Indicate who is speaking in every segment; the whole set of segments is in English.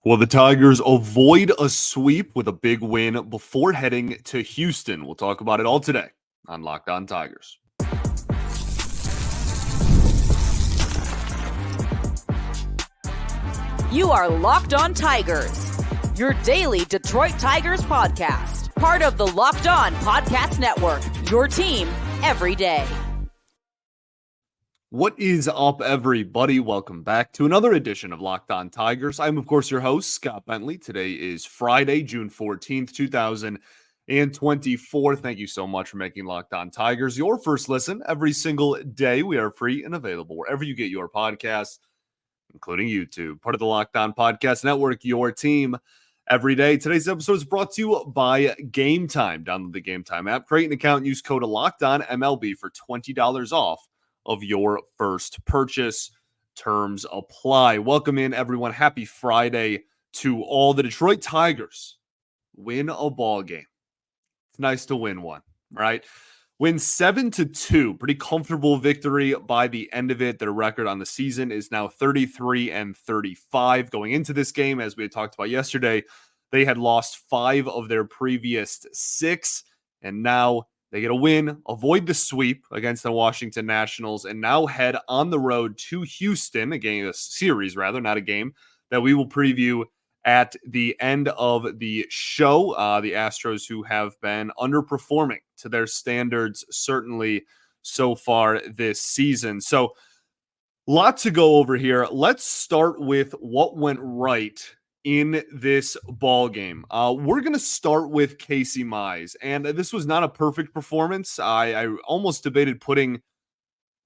Speaker 1: Will the Tigers avoid a sweep with a big win before heading to Houston? We'll talk about it all today on Locked On Tigers.
Speaker 2: You are Locked On Tigers, your daily Detroit Tigers podcast. Part of the Locked On Podcast Network, your team every day.
Speaker 1: What is up, everybody? Welcome back to another edition of Locked On Tigers. I'm, of course, your host, Scott Bentley. Today is Friday, June 14th, 2024. Thank you so much for making Locked On Tigers your first listen every single day. We are free and available wherever you get your podcasts, including YouTube. Part of the Locked On Podcast Network, your team every day. Today's episode is brought to you by Game Time. Download the Game Time app, create an account, and use code LOCKEDONMLB for $20 off of your first purchase. Terms apply. Welcome in, everyone. Happy Friday to all. The Detroit Tigers win a ball game. It's nice to win one, right? Win 7-2. Pretty comfortable victory by the end of it. Their record on the season is now 33-35. Going into this game, as we had talked about yesterday, they had lost 5 of their previous 6, and now they get a win, avoid the sweep against the Washington Nationals, and now head on the road to Houston, a series, not a game, that we will preview at the end of the show. The Astros, who have been underperforming to their standards, certainly so far this season. So, lot to go over here. Let's start with what went right in this ball game. We're going to start with Casey Mize, and this was not a perfect performance. I almost debated putting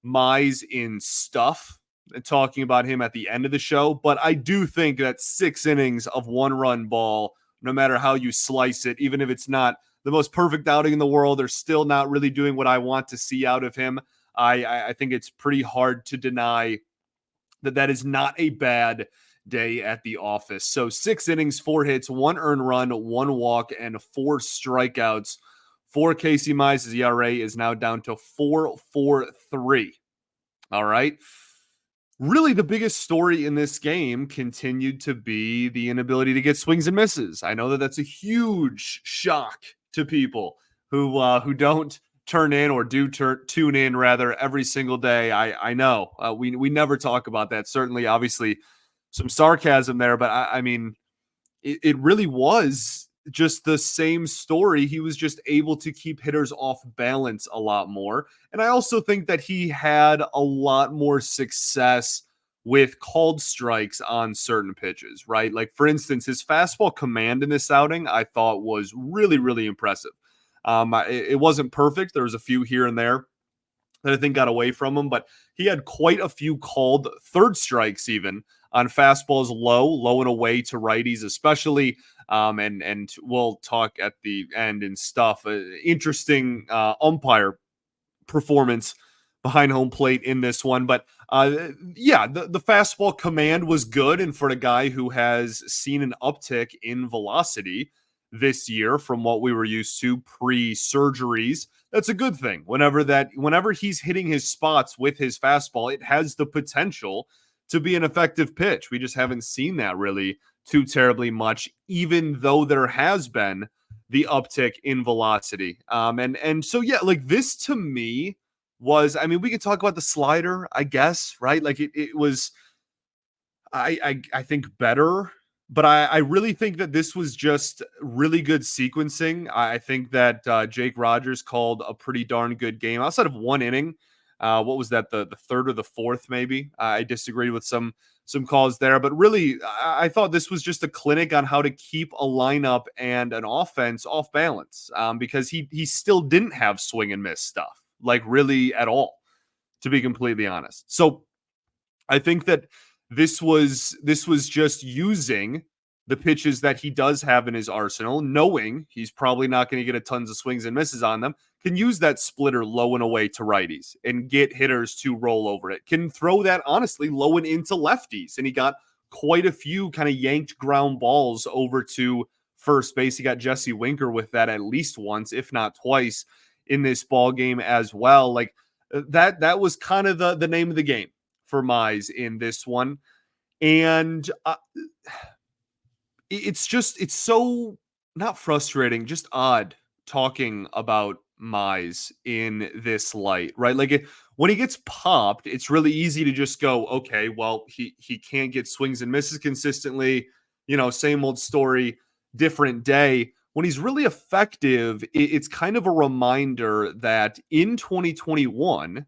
Speaker 1: Mize in stuff and talking about him at the end of the show, but I do think that 6 innings of one-run ball, no matter how you slice it, even if it's not the most perfect outing in the world, they're still not really doing what I want to see out of him. I think it's pretty hard to deny that is not a bad day at the office. So 6 innings, 4 hits, 1 earned run, 1 walk, and 4 strikeouts for Casey Mize. His ERA is now down to 4.43. All right. Really, the biggest story in this game continued to be the inability to get swings and misses. I know that that's a huge shock to people who don't turn in or tune in rather every single day. I know we never talk about that. Certainly, obviously, some sarcasm there, but I mean, it really was just the same story. He was just able to keep hitters off balance a lot more. And I also think that he had a lot more success with called strikes on certain pitches, right? Like, for instance, his fastball command in this outing, I thought was really, really impressive. It wasn't perfect. There was a few here and there that I think got away from him, but he had quite a few called third strikes even on fastballs low and away to righties, especially. And we'll talk at the end and stuff. Interesting umpire performance behind home plate in this one. But the fastball command was good. And for a guy who has seen an uptick in velocity this year from what we were used to pre-surgeries, that's a good thing. Whenever he's hitting his spots with his fastball, it has the potential to be an effective pitch. We just haven't seen that really too terribly much, even though there has been the uptick in velocity. So like this to me was, I mean, we could talk about the slider, I guess, right? Like it was, I think better, but I really think that this was just really good sequencing. I think that Jake Rogers called a pretty darn good game outside of 1 inning. What was that? The third or the fourth, maybe. I disagreed with some calls there, but really, I thought this was just a clinic on how to keep a lineup and an offense off balance, because he still didn't have swing and miss stuff, like really at all, to be completely honest. So I think that this was just using the pitches that he does have in his arsenal, knowing he's probably not going to get a tons of swings and misses on them, can use that splitter low and away to righties and get hitters to roll over it, can throw that honestly low and into lefties. And he got quite a few kind of yanked ground balls over to first base. He got Jesse Winker with that at least once, if not twice, in this ball game as well. Like that was kind of the name of the game for Mize in this one. And it's so not frustrating, just odd talking about Mize in this light, right? When he gets popped, it's really easy to just go, okay, well, he can't get swings and misses consistently, same old story, different day. When he's really effective, it's kind of a reminder that in 2021,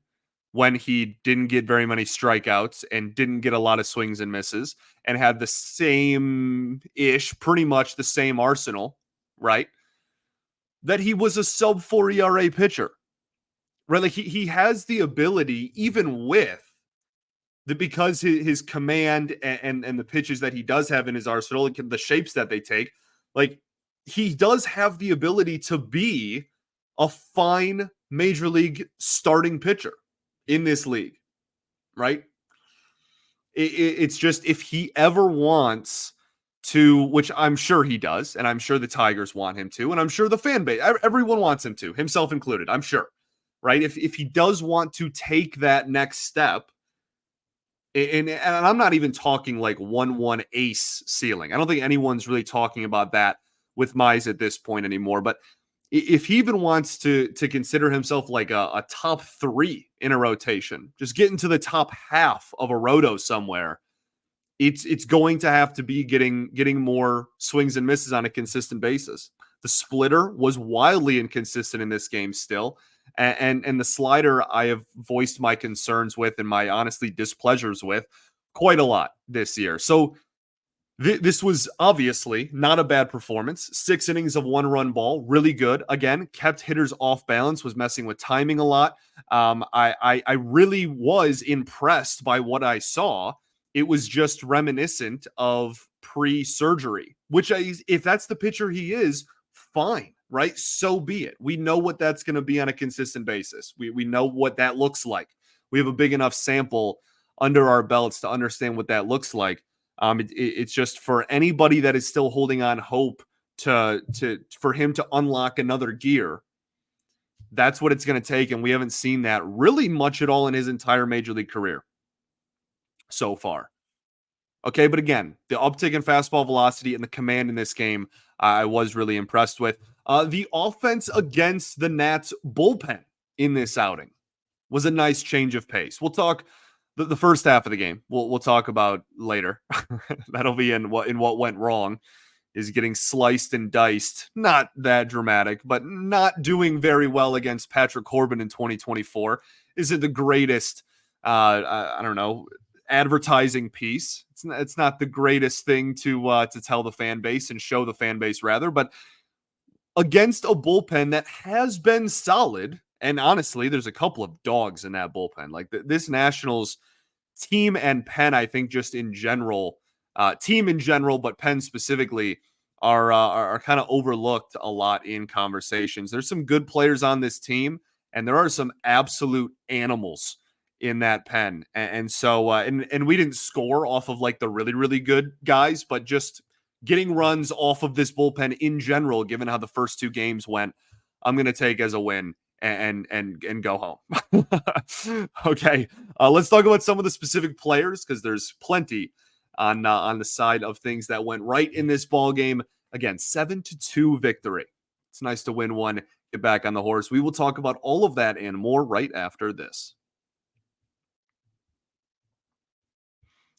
Speaker 1: when he didn't get very many strikeouts and didn't get a lot of swings and misses and had the same ish, pretty much the same arsenal, right? That he was a sub 4 ERA pitcher, right? Like he has the ability, even with because his command and the pitches that he does have in his arsenal, the shapes that they take, like he does have the ability to be a fine major league starting pitcher in this league, right? It's just if he ever wants to, which I'm sure he does, and I'm sure the Tigers want him to, and I'm sure the fan base, everyone wants him to, himself included, I'm sure, right? If he does want to take that next step, and I'm not even talking like 1-1 ace ceiling. I don't think anyone's really talking about that with Mize at this point anymore, but if he even wants to consider himself like a top 3 in a rotation, just get into the top half of a roto somewhere, it's going to have to be getting more swings and misses on a consistent basis. The splitter was wildly inconsistent in this game still, and the slider I have voiced my concerns with and my honestly displeasures with quite a lot this year. So this was obviously not a bad performance. 6 innings of 1-run ball, really good. Again, kept hitters off balance, was messing with timing a lot. I really was impressed by what I saw. It was just reminiscent of pre-surgery, which if that's the pitcher he is, fine, right? So be it. We know what that's going to be on a consistent basis. We know what that looks like. We have a big enough sample under our belts to understand what that looks like. It's just for anybody that is still holding on hope for him to unlock another gear. That's what it's going to take, and we haven't seen that really much at all in his entire major league career so far. Okay, but again, the uptick in fastball velocity and the command in this game, I was really impressed with. The offense against the Nats bullpen in this outing was a nice change of pace. We'll talk the first half of the game. We'll talk about later. That'll be in what went wrong, is getting sliced and diced. Not that dramatic, but not doing very well against Patrick Corbin in 2024. Is it the greatest? I don't know, advertising piece. It's not the greatest thing to tell the fan base and show the fan base rather, but against a bullpen that has been solid. And honestly, there's a couple of dogs in that bullpen. Like this Nationals team and Penn, I think just in general, team in general, but Penn specifically are kind of overlooked a lot in conversations. There's some good players on this team, and there are some absolute animals in that pen. And so we didn't score off of like the really, really good guys, but just getting runs off of this bullpen in general, given how the first 2 games went, I'm going to take as a win and go home. Okay. Let's talk about some of the specific players, because there's plenty on the side of things that went right in this ball game. Again, 7-2 victory. It's nice to win one, get back on the horse. We will talk about all of that and more right after this.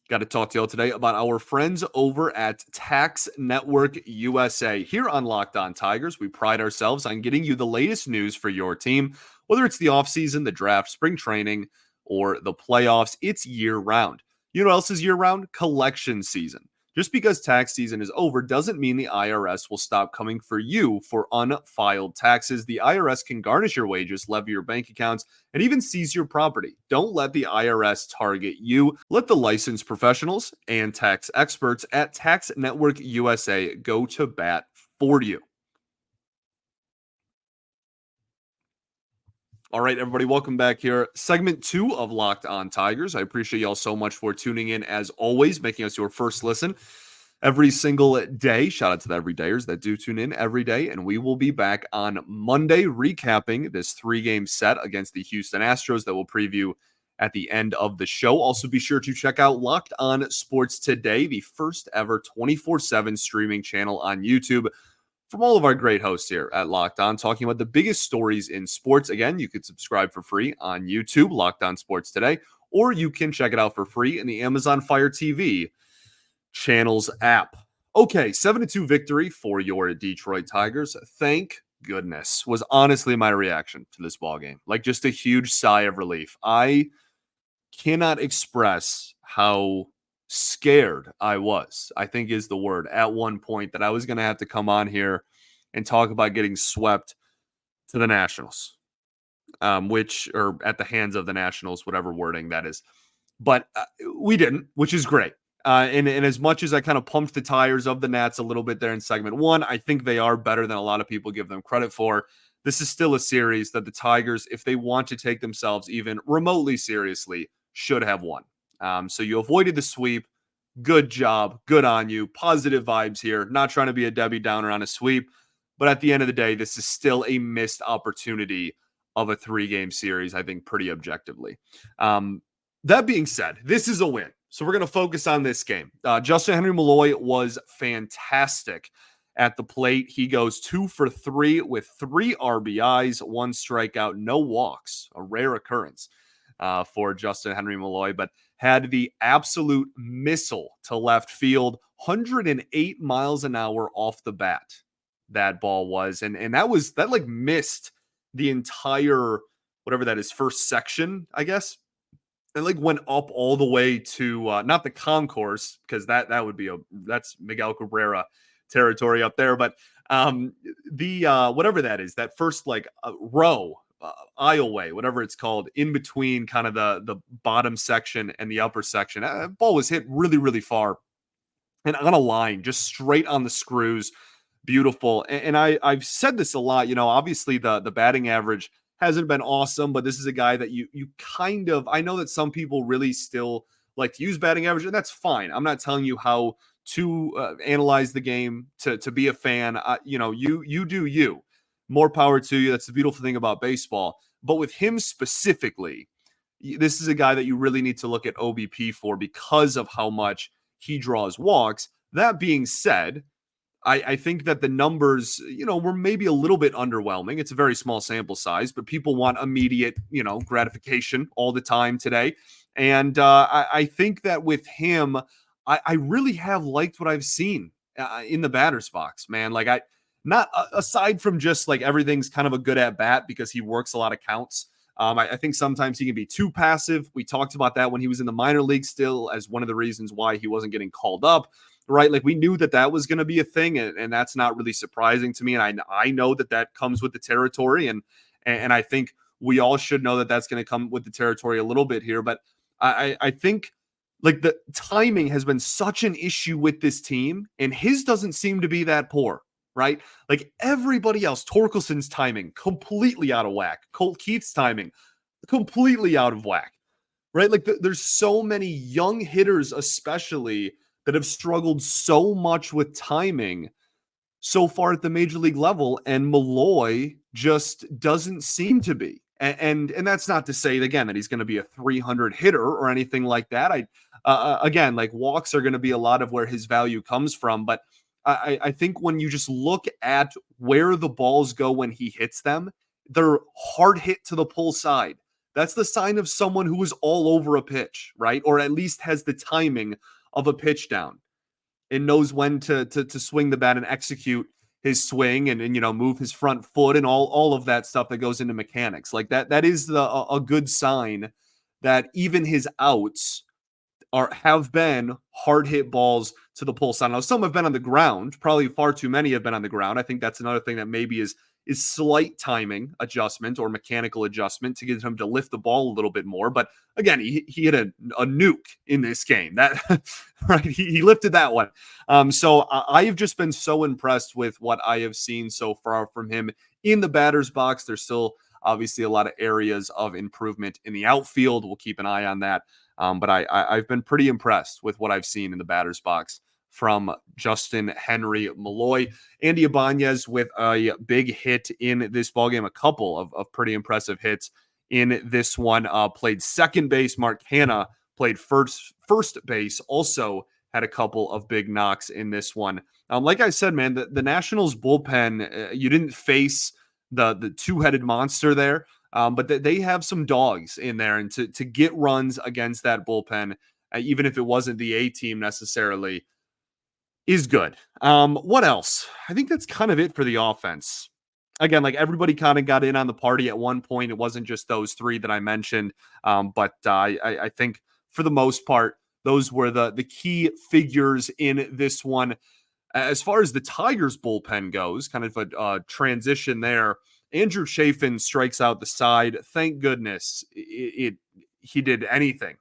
Speaker 1: Got to talk to y'all today about our friends over at Tax Network USA. Here on Locked On Tigers, we pride ourselves on getting you the latest news for your team, whether it's the offseason, the draft, spring training, or the playoffs. It's year-round. You know what else is year-round? Collection season. Just because tax season is over doesn't mean the IRS will stop coming for you for unfiled taxes. The IRS can garnish your wages, levy your bank accounts, and even seize your property. Don't let the IRS target you. Let the licensed professionals and tax experts at Tax Network USA go to bat for you. All right, everybody, welcome back here. Segment 2 of Locked On Tigers. I appreciate y'all so much for tuning in, as always, making us your first listen every single day. Shout out to the everydayers that do tune in every day, and we will be back on Monday recapping this 3-game set against the Houston Astros that we'll preview at the end of the show. Also, be sure to check out Locked On Sports Today, the first ever 24/7 streaming channel on YouTube from all of our great hosts here at Locked On, talking about the biggest stories in sports. Again, you could subscribe for free on YouTube, Locked On Sports Today, or you can check it out for free in the Amazon Fire TV channels app. Okay, 7-2 victory for your Detroit Tigers. Thank goodness was honestly my reaction to this ball game. Like, just a huge sigh of relief. I cannot express how scared I was, I think is the word, at one point, that I was going to have to come on here and talk about getting swept to the Nationals, or at the hands of the Nationals, whatever wording that is. But we didn't, which is great. And as much as I kind of pumped the tires of the Nats a little bit there in segment one, I think they are better than a lot of people give them credit for. This is still a series that the Tigers, if they want to take themselves even remotely seriously, should have won. So you avoided the sweep. Good job. Good on you. Positive vibes here. Not trying to be a Debbie Downer on a sweep. But at the end of the day, this is still a missed opportunity of a 3-game series, I think, pretty objectively. That being said, this is a win. So we're going to focus on this game. Justyn-Henry Malloy was fantastic at the plate. He goes 2 for 3 with 3 RBIs, 1 strikeout, no walks, a rare occurrence for Justyn-Henry Malloy, but had the absolute missile to left field, 108 miles an hour off the bat. That ball was, and that like missed the entire, whatever that is, first section, I guess. It like went up all the way to not the concourse, because that would be that's Miguel Cabrera territory up there, but the whatever that is, that first like row, aisleway, whatever it's called, in between kind of the bottom section and the upper section. That ball was hit really, really far and on a line, just straight on the screws. Beautiful. And I've said this a lot, obviously the batting average hasn't been awesome, but this is a guy that you kind of, I know that some people really still like to use batting average, and that's fine. I'm not telling you how to analyze the game, to be a fan. You do you. More power to you. That's the beautiful thing about baseball. But with him specifically, this is a guy that you really need to look at OBP for, because of how much he draws walks. That being said, I think that the numbers, were maybe a little bit underwhelming. It's a very small sample size, but people want immediate, gratification all the time today. And I think that with him, I really have liked what I've seen in the batter's box, man. Like, not aside from just like everything's kind of a good at bat because he works a lot of counts. I think sometimes he can be too passive. We talked about that when he was in the minor league still, as one of the reasons why he wasn't getting called up. Right, like we knew that was going to be a thing, and that's not really surprising to me. And I know that comes with the territory, and I think we all should know that that's going to come with the territory a little bit here. But I think like the timing has been such an issue with this team, and his doesn't seem to be that poor. Right, like everybody else, Torkelson's timing completely out of whack. Colt Keith's timing completely out of whack. Right, like there's so many young hitters, especially, that have struggled so much with timing so far at the major league level, and Malloy just doesn't seem to be. And that's not to say, again, that he's going to be a 300 hitter or anything like that. Again, like walks are going to be a lot of where his value comes from, but I think when you just look at where the balls go when he hits them, they're hard hit to the pull side. That's the sign of someone who is all over a pitch, right? Or at least has the timing of a pitch down and knows when to swing the bat and execute his swing and move his front foot and all of that stuff that goes into mechanics. Like that is a good sign that even his outs have been hard hit balls to the pull side. Now, some have been on the ground. Probably far too many have been on the ground. I think that's another thing that maybe is slight timing adjustment or mechanical adjustment to get him to lift the ball a little bit more. But again, he hit a nuke in this game. That right, he lifted that one. So I have just been so impressed with what I have seen so far from him in the batter's box. There's still obviously a lot of areas of improvement in the outfield. We'll keep an eye on that. But I've been pretty impressed with what I've seen in the batter's box from Justyn-Henry Malloy. Andy Ibanez with a big hit in this ballgame, a couple of pretty impressive hits in this one. Played second base. Mark Hanna played first base. Also had a couple of big knocks in this one. Like I said, man, the Nationals bullpen, you didn't face the two-headed monster there, but they have some dogs in there, and to get runs against that bullpen, even if it wasn't the A team necessarily, is good. What else? I think that's kind of it for the offense. Again, like everybody kind of got in on the party at one point. It wasn't just those three that I mentioned, but I think for the most part, those were the key figures in this one. As far as the Tigers bullpen goes, kind of a transition there. Andrew Chafin strikes out the side. Thank goodness he did anything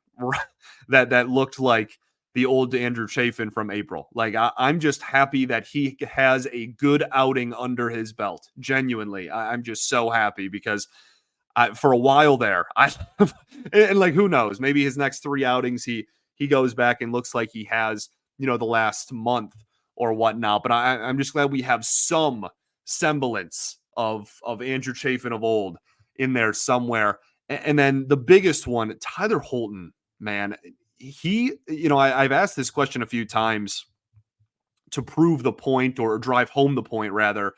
Speaker 1: that looked like the old Andrew Chafin from April. Like I'm just happy that he has a good outing under his belt. Genuinely, I'm just so happy because for a while there, and like who knows, maybe his next three outings he goes back and looks like he has the last month or whatnot. But I'm just glad we have some semblance of Andrew Chafin of old in there somewhere. And then the biggest one, Tyler Holton, man, I've asked this question a few times to prove the point or drive home the point rather,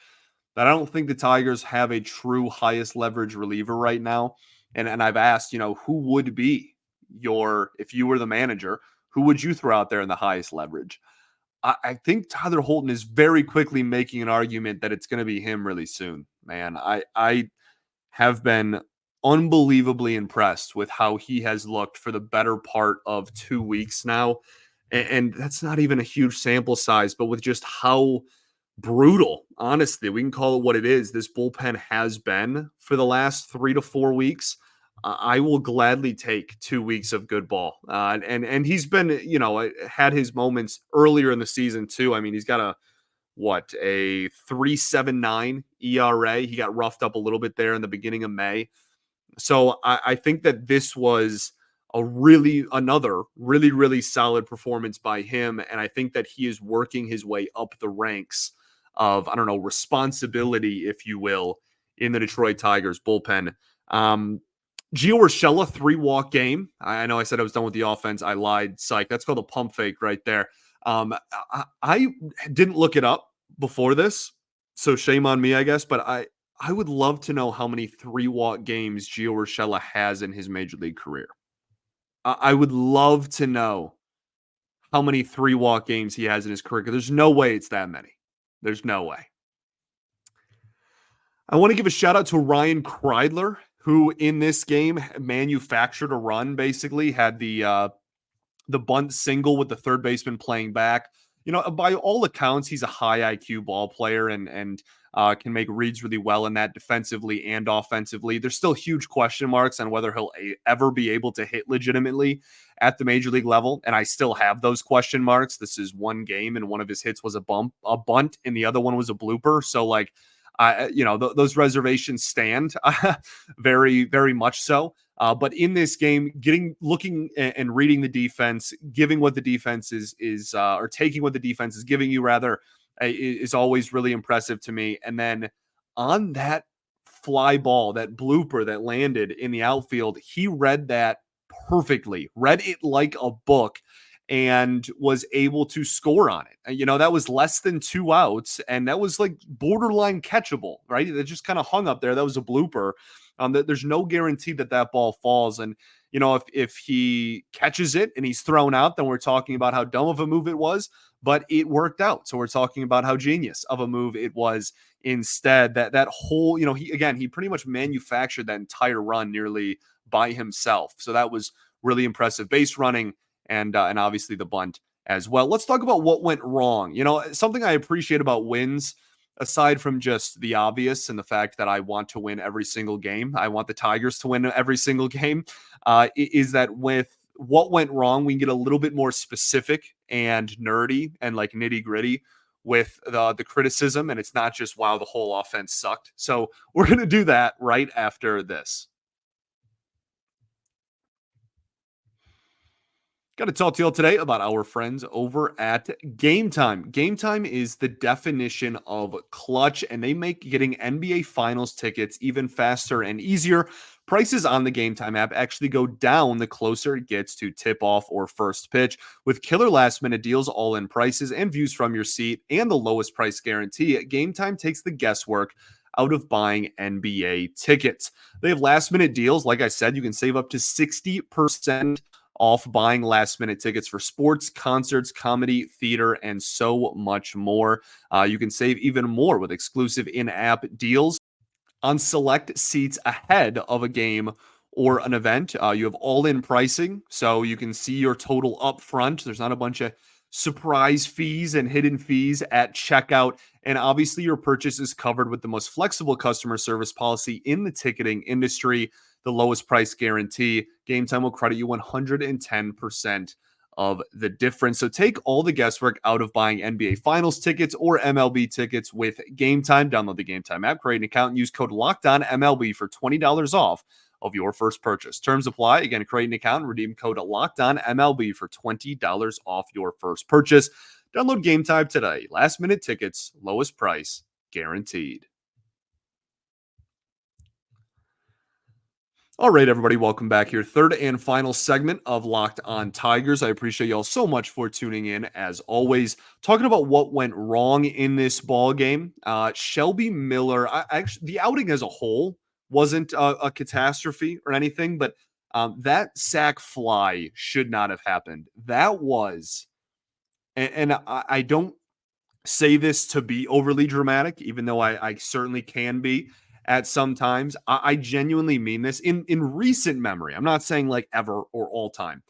Speaker 1: that I don't think the Tigers have a true highest leverage reliever right now. And I've asked, who would be if you were the manager, who would you throw out there in the highest leverage? I think Tyler Holton is very quickly making an argument that it's going to be him really soon, man. I have been unbelievably impressed with how he has looked for the better part of 2 weeks now. And that's not even a huge sample size, but with just how brutal, honestly, we can call it what it is, this bullpen has been for the last 3 to 4 weeks. I will gladly take 2 weeks of good ball. And he's been, had his moments earlier in the season too. I mean, he's got a 3.79 ERA. He got roughed up a little bit there in the beginning of May. So I think that this was another really, really solid performance by him. And I think that he is working his way up the ranks of, responsibility, if you will, in the Detroit Tigers bullpen. Gio Urshela, 3-walk game. I know I said I was done with the offense. I lied. Psych. That's called a pump fake right there. I didn't look it up before this, so shame on me, I guess. But I would love to know how many 3-walk games Gio Urshela has in his major league career. I would love to know how many 3-walk games he has in his career, because there's no way it's that many. There's no way. I want to give a shout out to Ryan Kreidler, who in this game manufactured a run, basically had the bunt single with the third baseman playing back. By all accounts, he's a high IQ ball player and can make reads really well in that defensively and offensively. There's still huge question marks on whether he'll ever be able to hit legitimately at the major league level. And I still have those question marks. This is one game, and one of his hits was a bunt, and the other one was a blooper. So those reservations stand very, very much so. But in this game, looking and reading the defense, giving what the defense is or taking what the defense is giving you rather, is always really impressive to me. And then on that fly ball, that blooper that landed in the outfield, he read that perfectly, read it like a book, and was able to score on it. That was less than 2 outs, and that was like borderline catchable, right? That just kind of hung up there. That was a blooper. There's no guarantee that ball falls. And, if he catches it and he's thrown out, then we're talking about how dumb of a move it was, but it worked out. So we're talking about how genius of a move it was instead. That whole, he pretty much manufactured that entire run nearly by himself. So that was really impressive base running, and obviously the bunt as well. Let's talk about what went wrong. Something I appreciate about wins, aside from just the obvious and the fact that I want to win every single game, I want the Tigers to win every single game, is that with what went wrong, we can get a little bit more specific and nerdy and like nitty gritty with the criticism. And it's not just, wow, the whole offense sucked. So we're going to do that right after this. Got to talk to y'all today about our friends over at Game Time. Game Time is the definition of clutch, and they make getting NBA Finals tickets even faster and easier. Prices on the Game Time app actually go down the closer it gets to tip-off or first pitch. With killer last-minute deals, all-in prices, and views from your seat, and the lowest price guarantee, Game Time takes the guesswork out of buying NBA tickets. They have last-minute deals. Like I said, you can save up to 60% off buying last-minute tickets for sports, concerts, comedy, theater, and so much more. You can save even more with exclusive in-app deals on select seats ahead of a game or an event. You have all-in pricing, so you can see your total up front. There's not a bunch of surprise fees and hidden fees at checkout. And obviously, your purchase is covered with the most flexible customer service policy in the ticketing industry, the lowest price guarantee. Game Time will credit you 110% of the difference. So take all the guesswork out of buying NBA Finals tickets or MLB tickets with Game Time. Download the Game Time app, create an account, and use code LOCKEDONMLB for $20 off of your first purchase. Terms apply. Again, create an account and redeem code LOCKEDONMLB for $20 off your first purchase. Download Game Time today. Last minute tickets, lowest price, guaranteed. All right, everybody, welcome back here. Third and final segment of Locked On Tigers. I appreciate y'all so much for tuning in, as always. Talking about what went wrong in this ball game. Shelby Miller, actually, the outing as a whole wasn't a catastrophe or anything, but that sac fly should not have happened. That was, and I don't say this to be overly dramatic, even though I certainly can be at some times. I genuinely mean this in recent memory. I'm not saying like ever or all time,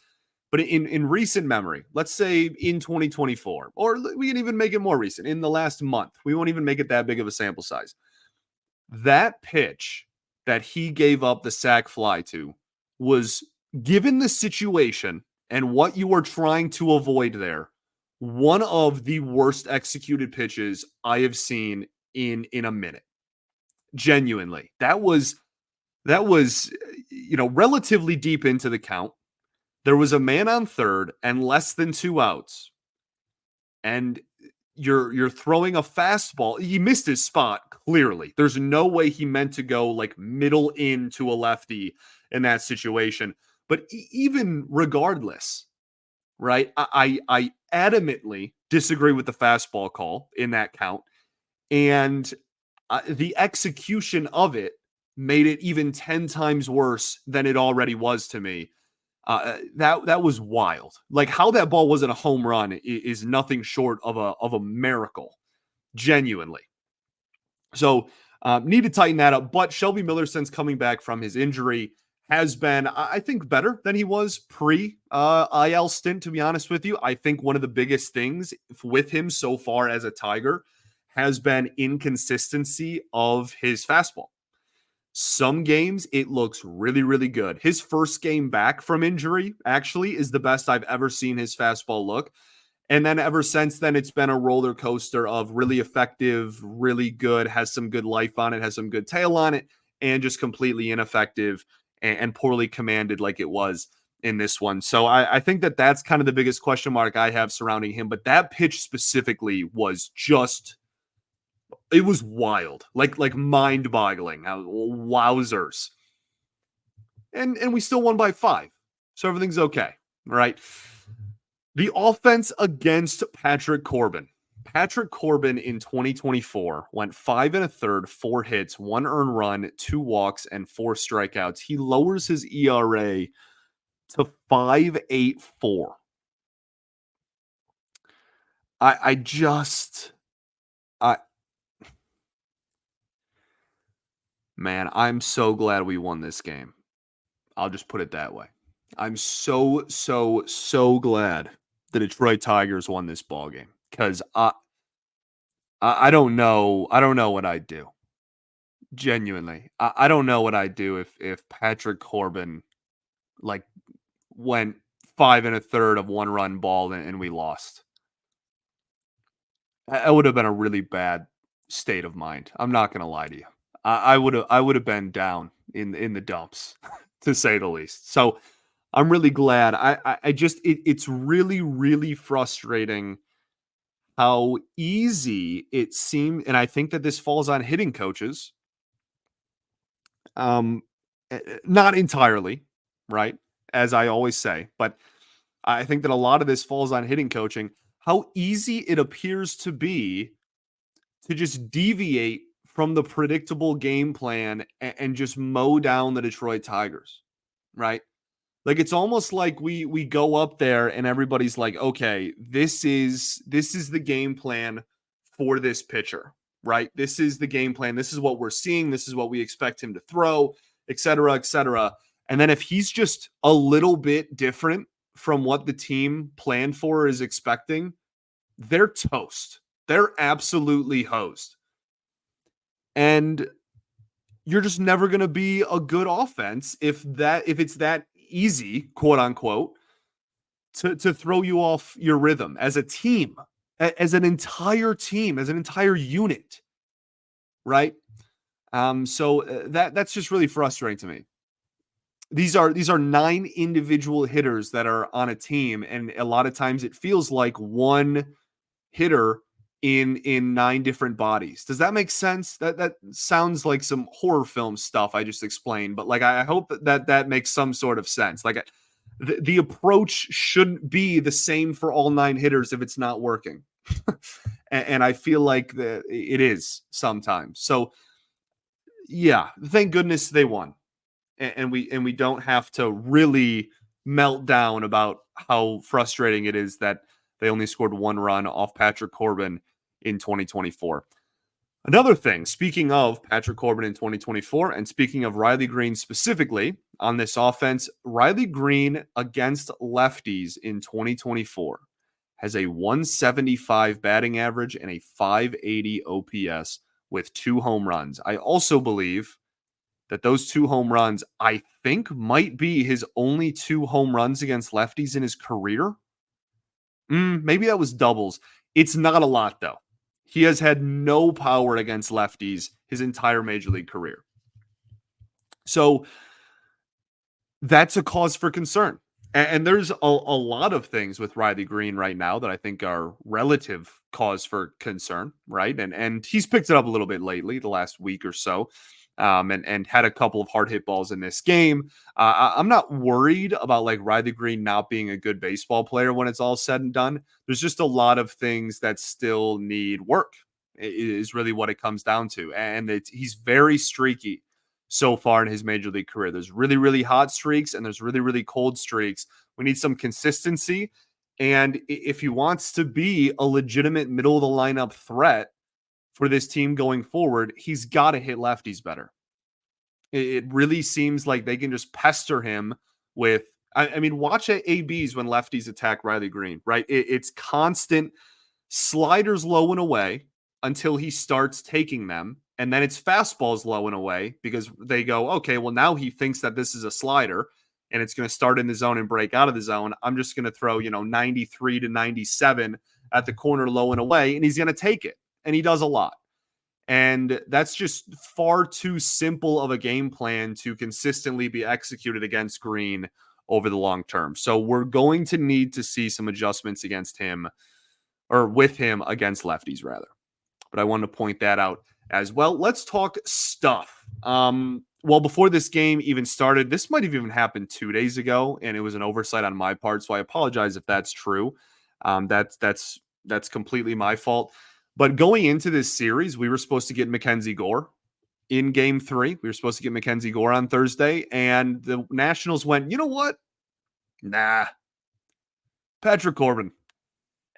Speaker 1: but in recent memory, let's say in 2024, or we can even make it more recent, in the last month. We won't even make it that big of a sample size. That pitch that he gave up the sac fly to was, given the situation and what you were trying to avoid there, one of the worst executed pitches I have seen in a minute. Genuinely. That was relatively deep into the count. There was a man on third and less than 2 outs. And you're throwing a fastball. He missed his spot clearly. There's no way he meant to go like middle into a lefty in that situation. But even regardless, right? I adamantly disagree with the fastball call in that count, and the execution of it made it even 10 times worse than it already was to me. That was wild. Like, how that ball wasn't a home run is nothing short of a miracle, genuinely. So need to tighten that up. But Shelby Miller, since coming back from his injury, has been, I think, better than he was pre-IL stint, to be honest with you. I think one of the biggest things with him so far as a Tiger has been inconsistency of his fastball. Some games, it looks really, really good. His first game back from injury, actually, is the best I've ever seen his fastball look. And then ever since then, it's been a roller coaster of really effective, really good, has some good life on it, has some good tail on it, and just completely ineffective and poorly commanded like it was in this one. So I think that's kind of the biggest question mark I have surrounding him. But that pitch specifically was just, it was wild, like mind-boggling. Wowzers. And we still won by 5. So everything's okay, right? The offense against Patrick Corbin. Patrick Corbin in 2024 went 5 1/3, 4 hits, 1 earned run, 2 walks, and 4 strikeouts. He lowers his ERA to 5.84. Man, I'm so glad we won this game. I'll just put it that way. I'm so glad the Detroit Tigers won this ball game, because I don't know what I'd do. Genuinely, I don't know what I'd do if Patrick Corbin like went 5 1/3 of 1 run ball and we lost. That would have been a really bad state of mind. I'm not gonna lie to you. I would have been down in the dumps, to say the least. So I'm really glad. I just it's really, really frustrating how easy it seemed, and I think that this falls on hitting coaches. Not entirely, right? As I always say, but I think that a lot of this falls on hitting coaching. How easy it appears to be to just deviate from the predictable game plan and just mow down the Detroit Tigers, right? Like it's almost like we go up there and everybody's like, okay, this is the game plan for this pitcher, right? This is the game plan. This is what we're seeing. This is what we expect him to throw, et cetera, et cetera. And then if he's just a little bit different from what the team planned for or is expecting, they're toast. They're absolutely hosed. And you're just never going to be a good offense if it's that easy, quote unquote, to throw you off your rhythm as a team, as an entire team, as an entire unit, right? So that's just really frustrating to me. These are 9 individual hitters that are on a team, and a lot of times it feels like one hitter in 9 different bodies. Does that make sense? That sounds like some horror film stuff I just explained, but like I hope that makes some sort of sense. Like the approach shouldn't be the same for all 9 hitters if it's not working. and I feel like it is sometimes. So yeah, thank goodness they won. And we don't have to really melt down about how frustrating it is that they only scored 1 run off Patrick Corbin in 2024. Another thing, speaking of Patrick Corbin in 2024, and speaking of Riley Green specifically on this offense, Riley Green against lefties in 2024 has a 175 batting average and a 580 OPS with 2 home runs. I also believe that those 2 home runs, I think, might be his only 2 home runs against lefties in his career. Maybe that was doubles. It's not a lot, though. He has had no power against lefties his entire major league career. So that's a cause for concern. And there's a lot of things with Riley Green right now that I think are relative cause for concern, right? And he's picked it up a little bit lately, the last week or so. And had a couple of hard hit balls in this game. I'm not worried about like Riley Green not being a good baseball player when it's all said and done. There's just a lot of things that still need work, is really what it comes down to. And he's very streaky so far in his major league career. There's really, really hot streaks and there's really, really cold streaks. We need some consistency. And if he wants to be a legitimate middle of the lineup threat for this team going forward, he's got to hit lefties better. It really seems like they can just pester him with, I mean, watch ABs when lefties attack Riley Green, right? It's constant sliders low and away until he starts taking them. And then it's fastballs low and away because they go, okay, well, now he thinks that this is a slider and it's going to start in the zone and break out of the zone. I'm just going to throw, 93 to 97 at the corner low and away, and he's going to take it. And he does a lot. And that's just far too simple of a game plan to consistently be executed against Green over the long term. So we're going to need to see some adjustments against him, or with him against lefties rather. But I wanted to point that out as well. Let's talk stuff. Well, before this game even started, this might have even happened 2 days ago, and it was an oversight on my part. So I apologize if that's true. That's completely my fault. But going into this series, we were supposed to get Mackenzie Gore in game 3. We were supposed to get Mackenzie Gore on Thursday, and the Nationals went, you know what? Nah. Patrick Corbin.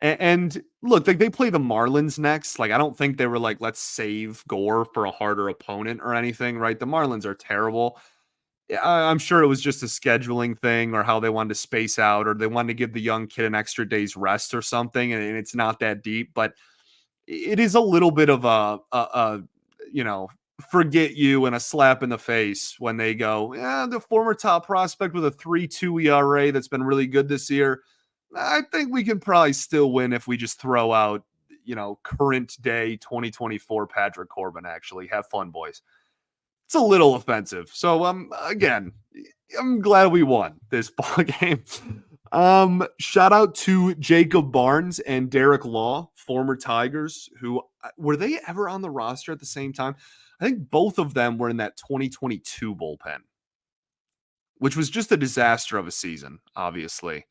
Speaker 1: And look, like they play the Marlins next. Like, I don't think they were like, let's save Gore for a harder opponent or anything, right? The Marlins are terrible. I'm sure it was just a scheduling thing or how they wanted to space out, or they wanted to give the young kid an extra day's rest or something. And it's not that deep, but it is a little bit of a forget you and a slap in the face when they go, yeah, the former top prospect with a 3.2 ERA that's been really good this year. I think we can probably still win if we just throw out, current day 2024 Patrick Corbin. Actually, have fun, boys. It's a little offensive. So, again, I'm glad we won this ball game. Shout out to Jacob Barnes and Derek Law, former Tigers, who were they ever on the roster at the same time? I think both of them were in that 2022 bullpen. which was just a disaster of a season, obviously.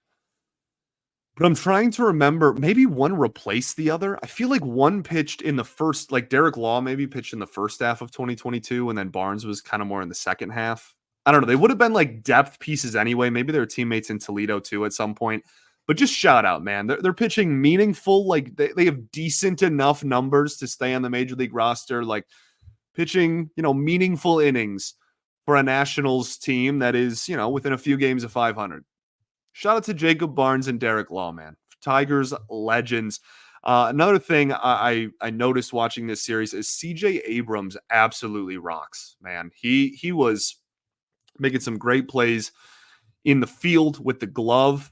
Speaker 1: But I'm trying to remember, maybe one replaced the other. I feel like one pitched in the first, like Derek Law maybe pitched in the first half of 2022, and then Barnes was kind of more in the second half. I don't know. They would have been like depth pieces anyway. Maybe they were teammates in Toledo too at some point. But just shout out, man. They're pitching meaningful, like they have decent enough numbers to stay on the major league roster, like pitching, meaningful innings for a Nationals team that is, within a few games of 500. Shout out to Jacob Barnes and Derek Law, man. Tigers legends. Another thing I noticed watching this series is CJ Abrams absolutely rocks, man. He was making some great plays in the field with the glove.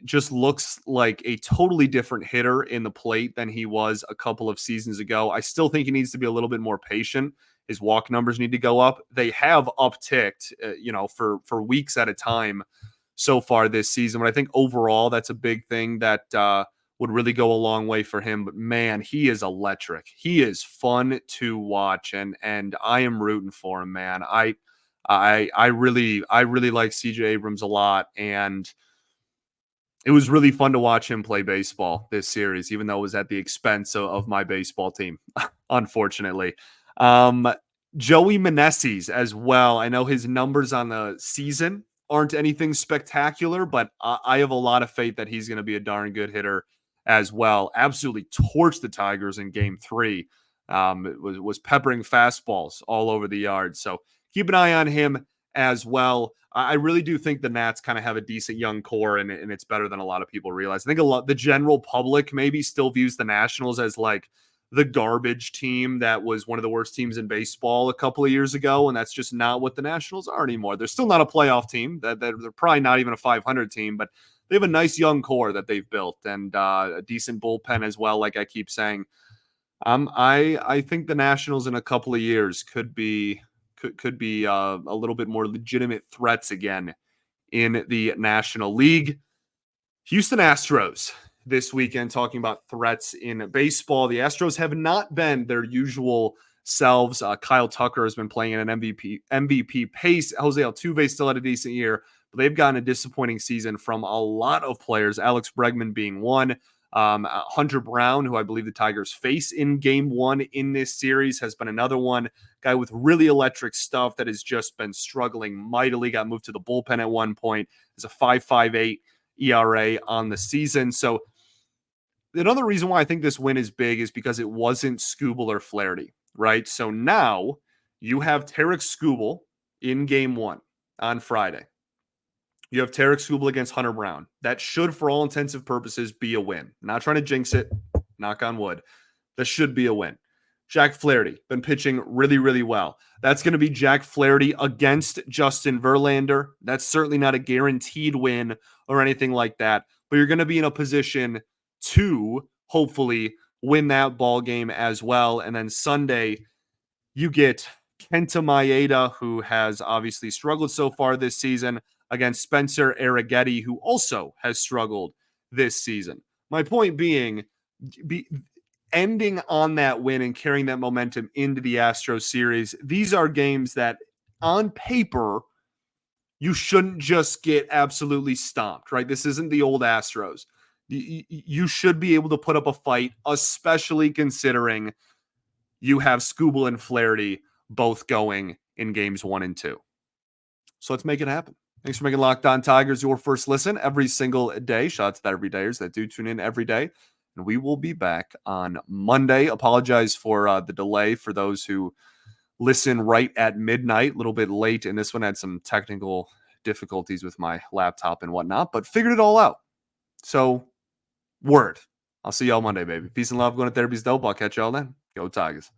Speaker 1: Just looks like a totally different hitter in the plate than he was a couple of seasons ago. I still think he needs to be a little bit more patient. His walk numbers need to go up. They have upticked, for weeks at a time so far this season. But I think overall, that's a big thing that would really go a long way for him. But man, he is electric. He is fun to watch, and I am rooting for him, man. I really like CJ Abrams a lot, and it was really fun to watch him play baseball this series, even though it was at the expense of my baseball team, unfortunately. Joey Meneses as well. I know his numbers on the season aren't anything spectacular, but I have a lot of faith that he's going to be a darn good hitter as well. Absolutely torched the Tigers in Game 3. It was peppering fastballs all over the yard. So keep an eye on him as well. I really do think the Nats kind of have a decent young core, and it's better than a lot of people realize. I think the general public maybe still views the Nationals as like the garbage team that was one of the worst teams in baseball a couple of years ago, and that's just not what the Nationals are anymore. They're still not a playoff team. They're probably not even a 500 team, but they have a nice young core that they've built, and a decent bullpen as well, like I keep saying. I think the Nationals in a couple of years could be a little bit more legitimate threats again in the National League. Houston Astros this weekend, talking about threats in baseball. The Astros have not been their usual selves. Kyle Tucker has been playing at an MVP pace. Jose Altuve still had a decent year, but they've gotten a disappointing season from a lot of players, Alex Bregman being one. Hunter Brown, who I believe the Tigers face in Game 1 in this series, has been another one. Guy with really electric stuff that has just been struggling mightily. Got moved to the bullpen at one point. It's a 5.58 ERA on the season. So another reason why I think this win is big is because it wasn't Skubal or Flaherty, right? So now you have Tarek Skubal in Game 1 on Friday. You have Tarek Skubal against Hunter Brown. That should, for all intensive purposes, be a win. Not trying to jinx it. Knock on wood. That should be a win. Jack Flaherty, been pitching really, really well. That's going to be Jack Flaherty against Justin Verlander. That's certainly not a guaranteed win or anything like that, but you're going to be in a position to hopefully win that ball game as well. And then Sunday, you get Kenta Maeda, who has obviously struggled so far this season, against Spencer Arrighetti, who also has struggled this season. My point being, ending on that win and carrying that momentum into the Astros series, these are games that on paper, you shouldn't just get absolutely stomped, right? This isn't the old Astros. You should be able to put up a fight, especially considering you have Skubal and Flaherty both going in games 1 and 2. So let's make it happen. Thanks for making Locked On Tigers your first listen every single day. Shout out to the everydayers that do tune in every day. And we will be back on Monday. Apologize for the delay for those who listen right at midnight, a little bit late. And this one had some technical difficulties with my laptop and whatnot, but figured it all out. So, word. I'll see y'all Monday, baby. Peace and love. Going to therapy's dope. I'll catch y'all then. Go Tigers.